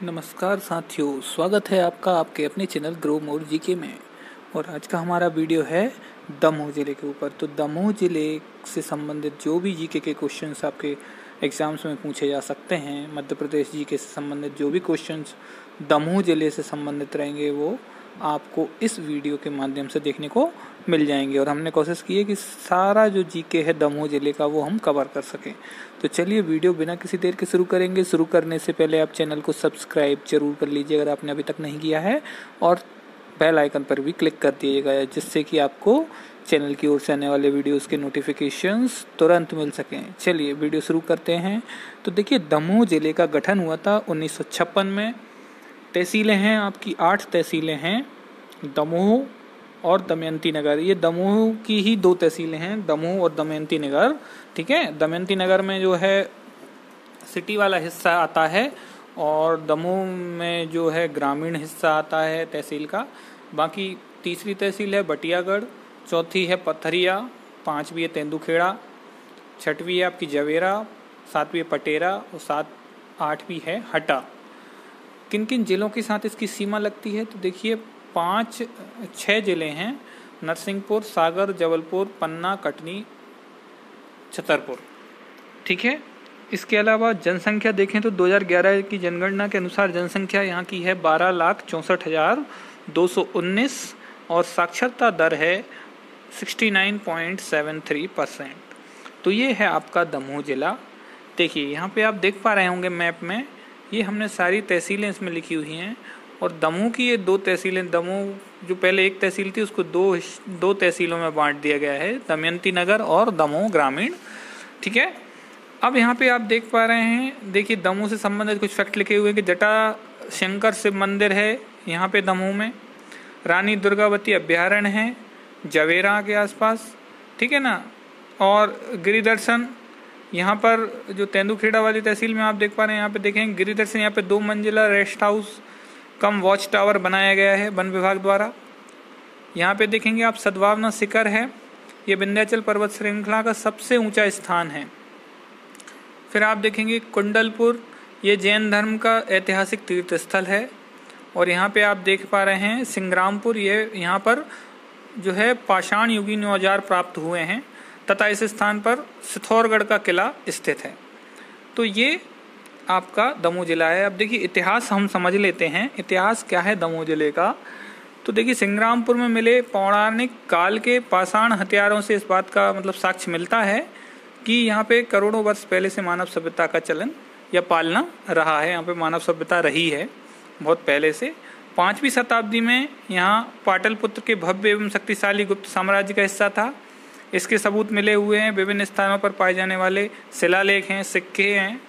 नमस्कार साथियों, स्वागत है आपका आपके अपने चैनल ग्रो मोर जीके में। और आज का हमारा वीडियो है दमोह ज़िले के ऊपर। तो दमोह ज़िले से संबंधित जो भी जीके के क्वेश्चंस आपके एग्ज़ाम्स में पूछे जा सकते हैं, मध्य प्रदेश जीके से संबंधित जो भी क्वेश्चंस दमोह ज़िले से संबंधित रहेंगे वो आपको इस वीडियो के माध्यम से देखने को मिल जाएंगे। और हमने कोशिश की है कि सारा जो जीके है दमोह ज़िले का वो हम कवर कर सकें। तो चलिए वीडियो बिना किसी देर के शुरू करेंगे। शुरू करने से पहले आप चैनल को सब्सक्राइब जरूर कर लीजिए अगर आपने अभी तक नहीं किया है, और बेल आइकन पर भी क्लिक कर दीजिएगा जिससे कि आपको चैनल की ओर से आने वाले वीडियोस के नोटिफिकेशंस तुरंत मिल सकें। चलिए वीडियो शुरू करते हैं। तो देखिए, दमोह ज़िले का गठन हुआ था 1956 में। तहसीलें हैं आपकी 8 तहसीलें हैं, दमोह और दमयंती नगर। ये दमोह की ही 2 तहसीलें हैं, दमोह और दमयंती नगर। ठीक है, दमयंती नगर में जो है सिटी वाला हिस्सा आता है और दमोह में जो है ग्रामीण हिस्सा आता है तहसील का। बाकी तीसरी तहसील है बटियागढ़, चौथी है पथरिया, 5वीं है तेंदुखेड़ा, 6वीं है आपकी जवेरा, 7वीं है पटेरा और 8वीं है हटा। किन किन जिलों के साथ इसकी सीमा लगती है? तो देखिए 6 जिले हैं, नरसिंहपुर, सागर, जबलपुर, पन्ना, कटनी, छतरपुर। ठीक है, इसके अलावा जनसंख्या देखें तो 2011 की जनगणना के अनुसार जनसंख्या यहाँ की है 12,64,219 और साक्षरता दर है 69.73%। तो ये है आपका दमोह जिला। देखिए यहाँ पे आप देख पा रहे होंगे मैप में, ये हमने सारी तहसीलें इसमें लिखी हुई हैं। और दमोह की ये 2 तहसीलें, दमोह जो पहले एक तहसील थी उसको दो तहसीलों में बांट दिया गया है, दमयंती नगर और दमोह ग्रामीण। ठीक है, अब यहाँ पे आप देख पा रहे हैं, देखिए दमोह से संबंधित कुछ फैक्ट लिखे हुए हैं कि जटा शंकर शिव मंदिर है यहाँ पे दमोह में, रानी दुर्गावती अभ्यारण्य है जवेरा के आसपास। ठीक है ना, और गिरिदर्शन यहाँ पर जो तेंदुखेड़ा वाली तहसील में आप देख पा रहे हैं, यहाँ पे देखें गिरिदर्शन, यहाँ पे 2 मंजिला rest house come watch tower बनाया गया है वन विभाग द्वारा। यहाँ पे देखेंगे आप सद्भावना शिखर है, ये विंध्याचल पर्वत श्रृंखला का सबसे ऊंचा स्थान है। फिर आप देखेंगे कुंडलपुर, ये जैन धर्म का ऐतिहासिक तीर्थ स्थल है। और यहाँ पे आप देख पा रहे हैं सिंग्रामपुर, ये यहाँ पर जो है पाषाण युगीन औजार प्राप्त हुए हैं तथा इस स्थान पर सिथौरगढ़ का किला स्थित है। तो ये आपका दमोह जिला है। अब देखिए इतिहास हम समझ लेते हैं, इतिहास क्या है दमोह जिले का। तो देखिए सिंग्रामपुर में मिले पौराणिक काल के पाषाण हथियारों से इस बात का मतलब साक्ष्य मिलता है कि यहाँ पे करोड़ों वर्ष पहले से मानव सभ्यता का चलन या पालना रहा है। यहाँ पे मानव सभ्यता रही है बहुत पहले से। 5वीं शताब्दी में यहाँ पाटलिपुत्र के भव्य एवं शक्तिशाली गुप्त साम्राज्य का हिस्सा था। इसके सबूत मिले हुए हैं, विभिन्न स्थानों पर पाए जाने वाले शिलालेख हैं, सिक्के हैं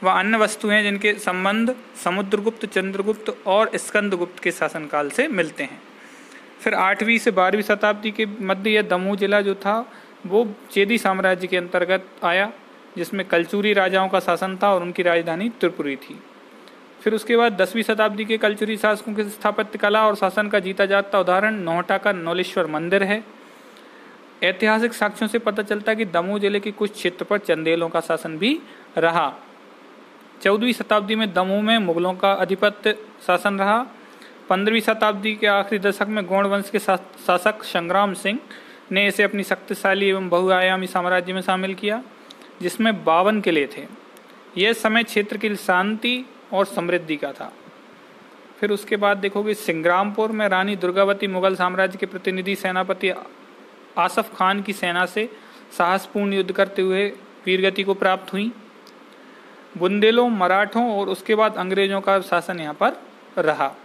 व अन्य वस्तुएं जिनके संबंध समुद्रगुप्त, चंद्रगुप्त और स्कंदगुप्त के शासनकाल से मिलते हैं। फिर 8वीं से 12वीं शताब्दी के मध्य यह दमोह जिला जो था वो चेदी साम्राज्य के अंतर्गत आया, जिसमें कलचुरी राजाओं का शासन था और उनकी राजधानी त्रिपुरी थी। फिर उसके बाद 10वीं शताब्दी के कलचुरी शासकों की स्थापत्य कला और शासन का जीता जागता उदाहरण नौहटा का नौलेश्वर मंदिर है। ऐतिहासिक साक्ष्यों से पता चलता है कि दमोह जिले के कुछ क्षेत्र पर चंदेलों का शासन भी रहा। 14वीं शताब्दी में दमोह में मुगलों का आधिपत्य शासन रहा। 15वीं शताब्दी के आखिरी दशक में गौड़ वंश के शासक संग्राम सिंह ने इसे अपनी शक्तिशाली एवं बहुआयामी साम्राज्य में शामिल किया, जिसमें 52 किले थे। यह समय क्षेत्र की शांति और समृद्धि का था। फिर उसके बाद देखोगे सिंग्रामपुर में रानी दुर्गावती मुगल साम्राज्य के प्रतिनिधि सेनापति आसफ खान की सेना से साहसपूर्ण युद्ध करते हुए वीरगति को प्राप्त हुई। बुंदेलों, मराठों और उसके बाद अंग्रेजों का शासन यहाँ पर रहा।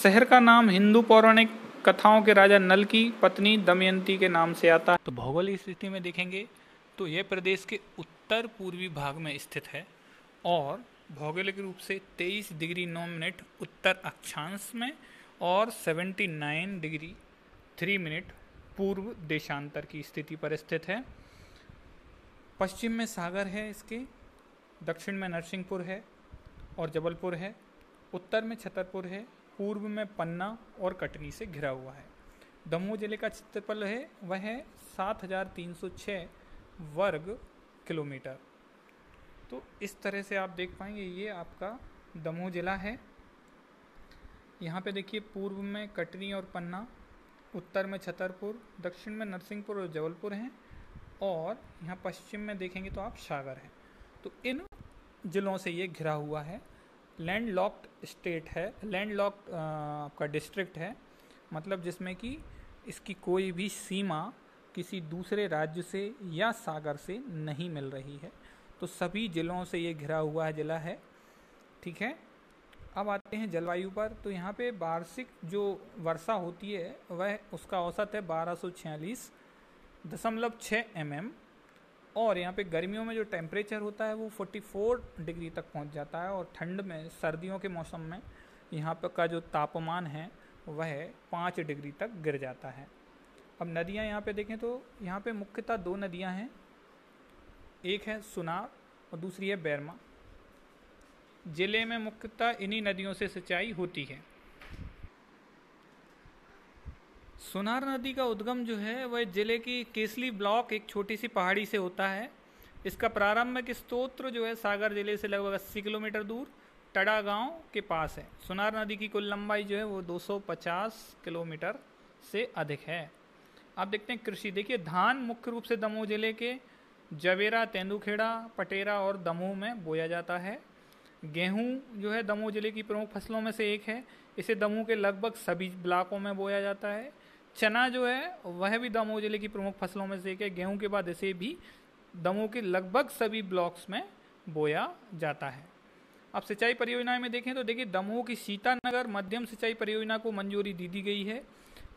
शहर का नाम हिंदू पौराणिक कथाओं के राजा नल की पत्नी दमयंती के नाम से आता है। तो भौगोलिक स्थिति में देखेंगे तो यह प्रदेश के उत्तर पूर्वी भाग में स्थित है और भौगोलिक रूप से 23 डिग्री 9 मिनट उत्तर अक्षांश में और 79 डिग्री 3 मिनट पूर्व देशांतर की स्थिति पर स्थित है। पश्चिम में सागर है इसके, दक्षिण में नरसिंहपुर है और जबलपुर है, उत्तर में छतरपुर है, पूर्व में पन्ना और कटनी से घिरा हुआ है। दमोह जिले का क्षेत्रफल है वह है 7,306 वर्ग किलोमीटर। तो इस तरह से आप देख पाएंगे ये आपका दमोह जिला है। यहाँ पे देखिए पूर्व में कटनी और पन्ना, उत्तर में छतरपुर, दक्षिण में नरसिंहपुर और जबलपुर हैं, और यहाँ पश्चिम में देखेंगे तो आप सागर हैं। तो इन जिलों से ये घिरा हुआ है। लैंड लॉक्ड स्टेट है, लैंड लॉक्ड आपका डिस्ट्रिक्ट है, मतलब जिसमें कि इसकी कोई भी सीमा किसी दूसरे राज्य से या सागर से नहीं मिल रही है। तो सभी जिलों से ये घिरा हुआ जिला है। ठीक है, अब आते हैं जलवायु पर। तो यहाँ पे वार्षिक जो वर्षा होती है वह उसका औसत है 1246.6 mm, और यहाँ पे गर्मियों में जो टेम्परेचर होता है वो 44 डिग्री तक पहुँच जाता है, और ठंड में, सर्दियों के मौसम में यहाँ पर का जो तापमान है वह 5 डिग्री तक गिर जाता है। अब नदियाँ यहाँ पे देखें तो यहाँ पे मुख्यतः 2 नदियाँ हैं, एक है सुनार और दूसरी है बैरमा। जिले में मुख्यतः इन्हीं नदियों से सिंचाई होती है। सुनार नदी का उद्गम जो है वह जिले की केसली ब्लॉक एक छोटी सी पहाड़ी से होता है। इसका प्रारंभिक स्रोत जो है सागर जिले से लगभग 80 किलोमीटर दूर टड़ा गांव के पास है। सुनार नदी की कुल लंबाई जो है वो 250 किलोमीटर से अधिक है। आप देखते हैं कृषि, देखिए धान मुख्य रूप से दमोह जिले के जवेरा, तेंदुखेड़ा, पटेरा और दमोह में बोया जाता है। गेहूं जो है दमोह जिले की प्रमुख फसलों में से एक है, इसे दमोह के लगभग सभी ब्लॉकों में बोया जाता है। चना जो है वह भी दमोह जिले की प्रमुख फसलों में से एक है, गेहूं के बाद इसे भी दमोह के लगभग सभी ब्लॉक्स में बोया जाता है। अब सिंचाई परियोजनाएं में देखें तो देखिए दमोह की सीतानगर मध्यम सिंचाई परियोजना को मंजूरी दी गई है।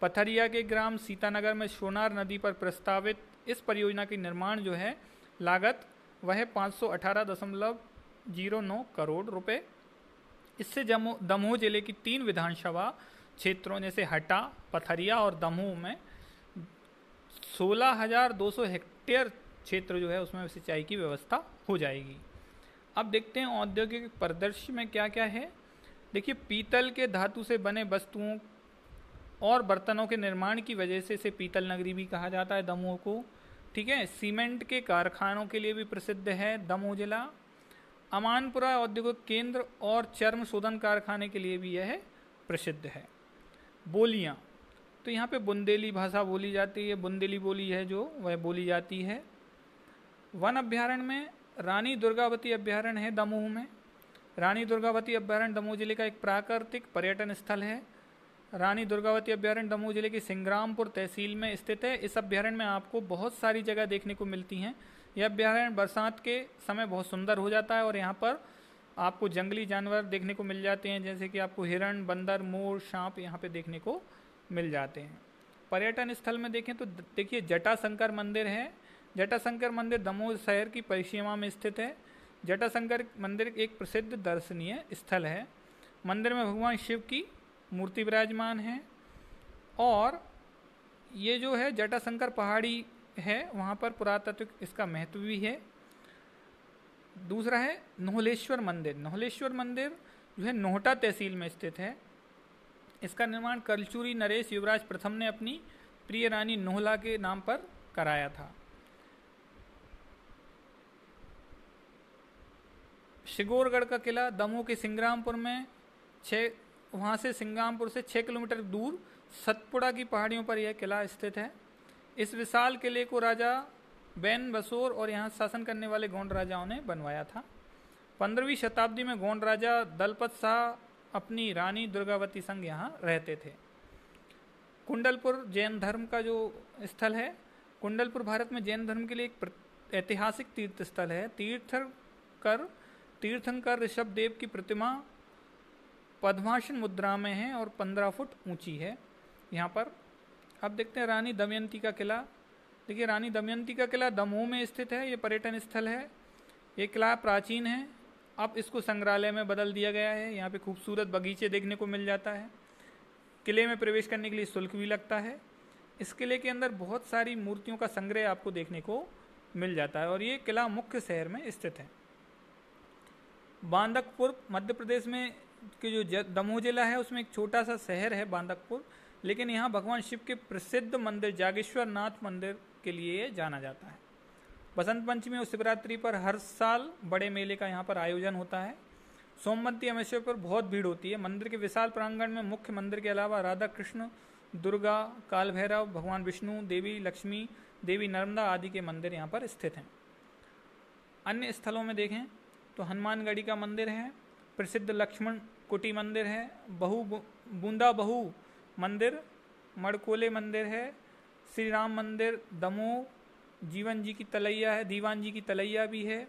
पथरिया के ग्राम सीतानगर में सोनार नदी पर प्रस्तावित इस परियोजना की निर्माण जो है लागत वह 518.09 करोड़ रुपए। इससे दमोह जिले की 3 विधानसभा क्षेत्रों जैसे हटा, पथरिया और दमोह में 16,200 हेक्टेयर क्षेत्र जो है उसमें सिंचाई की व्यवस्था हो जाएगी। अब देखते हैं औद्योगिक परिदृश्य में क्या क्या है। देखिए पीतल के धातु से बने वस्तुओं और बर्तनों के निर्माण की वजह से इसे पीतल नगरी भी कहा जाता है दमोह को। ठीक है, सीमेंट के कारखानों के लिए भी प्रसिद्ध है दमोह जिला। अमानपुरा औद्योगिक केंद्र और चर्म शोधन कारखाने के लिए भी यह प्रसिद्ध है। बोलियाँ, तो यहाँ पे बुंदेली भाषा बोली जाती है, बुंदेली बोली है जो वह बोली जाती है। वन अभ्यारण्य में रानी दुर्गावती अभ्यारण्य है दमोह में। रानी दुर्गावती अभ्यारण्य दमोह जिले का एक प्राकृतिक पर्यटन स्थल है। रानी दुर्गावती अभ्यारण्य दमोह जिले की सिंग्रामपुर तहसील में स्थित है। इस अभ्यारण्य में आपको बहुत सारी जगह देखने को मिलती हैं। यह अभ्यारण्य बरसात के समय बहुत सुंदर हो जाता है, और यहाँ पर आपको जंगली जानवर देखने को मिल जाते हैं, जैसे कि आपको हिरण, बंदर, मोर, सांप यहाँ पे देखने को मिल जाते हैं। पर्यटन स्थल में देखें तो देखिए जटाशंकर मंदिर है। जटाशंकर मंदिर दमोह शहर की परिसीमा में स्थित है। जटाशंकर मंदिर एक प्रसिद्ध दर्शनीय स्थल है। मंदिर में भगवान शिव की मूर्ति विराजमान है, और ये जो है जटाशंकर पहाड़ी है वहाँ पर पुरातात्विक इसका महत्व भी है। दूसरा है नोहलेश्वर मंदिर। नोहलेश्वर मंदिर जो है नोहटा तहसील में स्थित है। इसका निर्माण कलचुरी नरेश युवराज प्रथम ने अपनी प्रिय रानी नोहला के नाम पर कराया था। शिगोरगढ़ का किला दमोह के सिंग्रामपुर में वहाँ से सिंग्रामपुर से 6 किलोमीटर दूर सतपुड़ा की पहाड़ियों पर यह किला स्थित है। इस विशाल किले को राजा बैन बसोर और यहाँ शासन करने वाले गोंड राजाओं ने बनवाया था। 15वीं शताब्दी में गोंड राजा दलपत शाह अपनी रानी दुर्गावती संग यहाँ रहते थे। कुंडलपुर जैन धर्म का जो स्थल है, कुंडलपुर भारत में जैन धर्म के लिए एक ऐतिहासिक तीर्थ स्थल है। तीर्थंकर ऋषभ देव की प्रतिमा पद्मासन मुद्रा में है और 15 फुट ऊंची है यहाँ पर। अब देखते हैं रानी दमयंती का किला। देखिए रानी दमयंती का किला दमोह में स्थित है। ये पर्यटन स्थल है। ये किला प्राचीन है, अब इसको संग्रहालय में बदल दिया गया है। यहाँ पे खूबसूरत बगीचे देखने को मिल जाता है। किले में प्रवेश करने के लिए शुल्क भी लगता है। इस किले के अंदर बहुत सारी मूर्तियों का संग्रह आपको देखने को मिल जाता है, और ये किला मुख्य शहर में स्थित है। बांदकपुर मध्य प्रदेश में कि जो दमोह जिला है उसमें एक छोटा सा शहर है बांदकपुर, लेकिन यहाँ भगवान शिव के प्रसिद्ध मंदिर जागेश्वर नाथ मंदिर के लिए जाना जाता है। बसंत पंचमी और शिवरात्रि पर हर साल बड़े मेले का यहाँ पर आयोजन होता है। सोमवती अमावस्या पर बहुत भीड़ होती है। मंदिर के विशाल प्रांगण में मुख्य मंदिर के अलावा राधा कृष्ण, दुर्गा, काल भैरव, भगवान विष्णु, देवी लक्ष्मी, देवी नर्मदा आदि के मंदिर यहाँ पर स्थित हैं। अन्य स्थलों में देखें तो हनुमानगढ़ी का मंदिर है, प्रसिद्ध लक्ष्मण कुटी मंदिर है, बूंदा बहू मंदिर, मड़कोले मंदिर है, श्री राम मंदिर दमोह, जीवन जी की तलैया है, दीवान जी की तलैया भी है,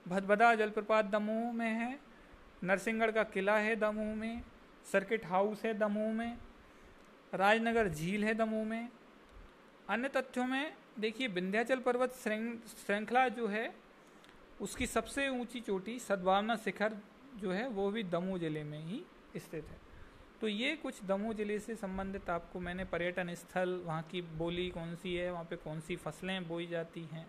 भदभदा जलप्रपात दमोह में है, नरसिंहगढ़ का किला है दमोह में, सर्किट हाउस है दमोह में, राजनगर झील है दमोह में। अन्य तथ्यों में देखिए विंध्याचल पर्वत श्रृंखला जो है उसकी सबसे ऊंची चोटी सद्भावना शिखर जो है वो भी दमोह जिले में ही स्थित है। तो ये कुछ दमोह जिले से संबंधित आपको मैंने पर्यटन स्थल, वहाँ की बोली कौन सी है, वहाँ पे कौन सी फसलें बोई जाती हैं,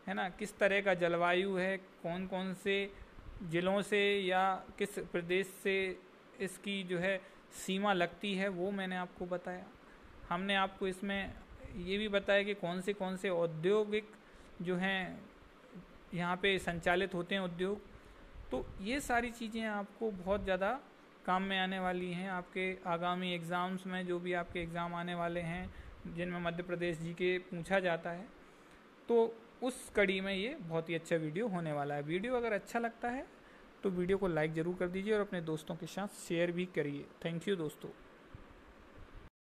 है ना, किस तरह का जलवायु है, कौन कौन से ज़िलों से या किस प्रदेश से इसकी जो है सीमा लगती है, वो मैंने आपको बताया। हमने आपको इसमें ये भी बताया कि कौन से औद्योगिक जो हैं यहाँ पे संचालित होते हैं उद्योग। तो ये सारी चीज़ें आपको बहुत ज़्यादा काम में आने वाली हैं आपके आगामी एग्ज़ाम्स में, जो भी आपके एग्ज़ाम आने वाले हैं जिनमें मध्य प्रदेश जी के पूछा जाता है। तो उस कड़ी में ये बहुत ही अच्छा वीडियो होने वाला है। वीडियो अगर अच्छा लगता है तो वीडियो को लाइक ज़रूर कर दीजिए और अपने दोस्तों के साथ शेयर भी करिए। थैंक यू दोस्तों।